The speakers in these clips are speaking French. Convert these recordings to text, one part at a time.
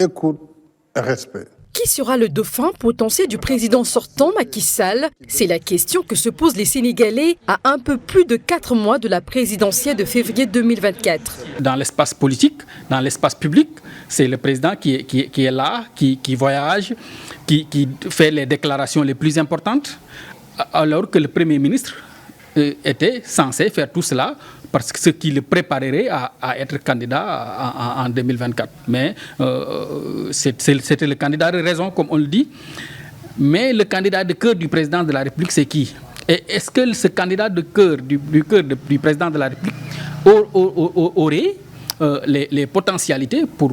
Écoute et respect. Qui sera le dauphin potentiel du président sortant Macky Sall? C'est la question que se posent les Sénégalais à un peu plus de 4 mois de la présidentielle de février 2024. Dans l'espace politique, dans l'espace public, c'est le président qui est là, qui voyage, qui fait les déclarations les plus importantes, alors que le Premier ministre était censé faire tout cela parce que ce qui le préparerait à être candidat en 2024. Mais c'était le candidat de raison, comme on le dit. Mais le candidat de cœur du président de la République, c'est qui? Et est-ce que ce candidat de cœur du président de la République aurait les potentialités pour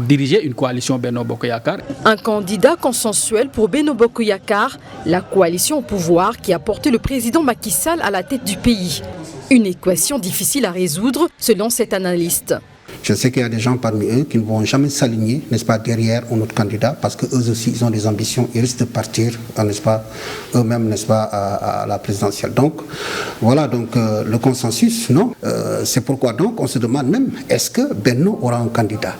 diriger une coalition Benno Bokk Yakaar? Un candidat consensuel pour Benno Bokk Yakaar, la coalition au pouvoir qui a porté le président Macky Sall à la tête du pays. Une équation difficile à résoudre selon cet analyste. Je sais qu'il y a des gens parmi eux qui ne vont jamais s'aligner, n'est-ce pas, derrière un autre candidat, parce qu'eux aussi, ils ont des ambitions, ils risquent de partir, n'est-ce pas, eux-mêmes, n'est-ce pas, à la présidentielle. Donc, voilà, donc le consensus, non. C'est pourquoi donc on se demande même, est-ce que Benno aura un candidat?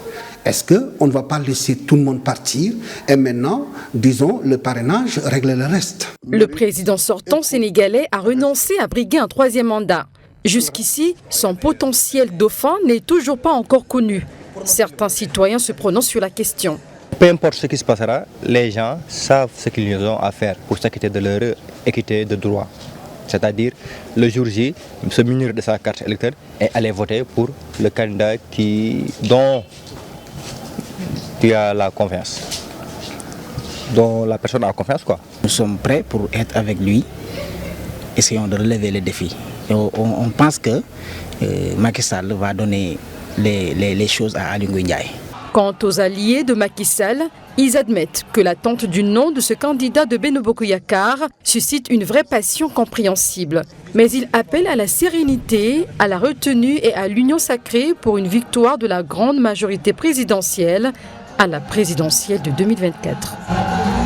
Est-ce qu'on ne va pas laisser tout le monde partir et maintenant, disons, le parrainage règle le reste? Le président sortant sénégalais a renoncé à briguer un 3e mandat. Jusqu'ici, son potentiel dauphin n'est toujours pas encore connu. Certains citoyens se prononcent sur la question. Peu importe ce qui se passera, les gens savent ce qu'ils ont à faire pour s'acquitter de leur équité de droit. C'est-à-dire, le jour J, se munir de sa carte électorale et aller voter pour le candidat dont tu as la confiance, dont la personne a confiance, quoi. Nous sommes prêts pour être avec lui. Essayons de relever les défis. Et on pense que Macky Sall va donner les choses à Aly Ngouille Ndiaye. Quant aux alliés de Macky Sall, ils admettent que l'attente du nom de ce candidat de Benno Bokk Yakaar suscite une vraie passion compréhensible. Mais ils appellent à la sérénité, à la retenue et à l'union sacrée pour une victoire de la grande majorité présidentielle à la présidentielle de 2024.